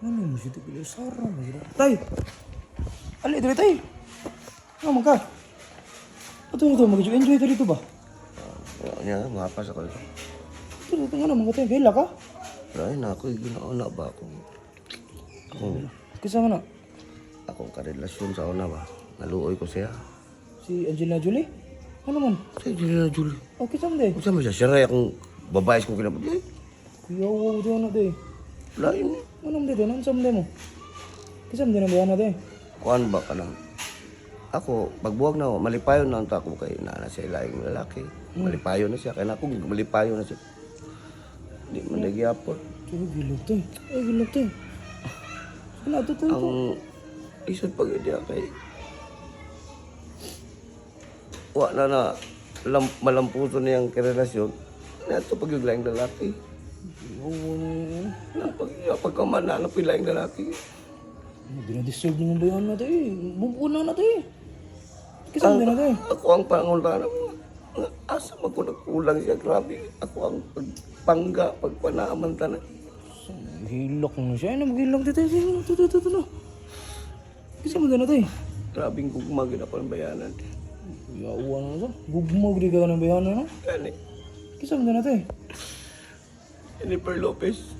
Ano mo siya tigil? Sarang mo siya. Tay! Ali, dali tay! Ano ka? Ito, mag-enjoy ka dito ba? Yan, mapas ako ito. Ito, ano, mga tayo, kaila ka? Ay, na ako, ginauna ba ako? Kasama na? Akong karelasyon sa una ba? Naluoy ko siya. Si Angelina Jolie? Ano man? Sa Angelina Jolie. Oh, kasama din. Kung saan mo siya? Siya akong babayas kong kinapag. Kuya, wow, di ano day. Lain. Anong day, anong sam day mo? Kasama din ang bayana day. Kuan ba ka lang? Ako, pagbuwag na ako, malipayon na ang tako kay nana siya laing lalaki. Malipayon na siya. Kaya na akong malipayon na siya. Hindi man nagyapon. Ay, gilog tay. Ay, gilog tay. Ano, ito. Ang isod pag niya kay malampuso niyang karelasyon na ito pag yung laing lalaki. Oo, ano yun. Pagkaman na pilaing lalaki. Dinadisturb mo ba yan natin eh? Bubuna natin eh. Kasama din natin eh. Ako ang pangulan mo. Asa magkulang siya, grabe. Ako ang pagpangga, pagpanaaman tanan. Hilak na siya. Ano, maghilak dito. Ito. Kasama din natin eh. Grabing gugmagin ako ng bayanan. Yawa na siya. Gugmag di ka ng bayana no? Gani, Kasama din natin eh. Jennifer Lopez.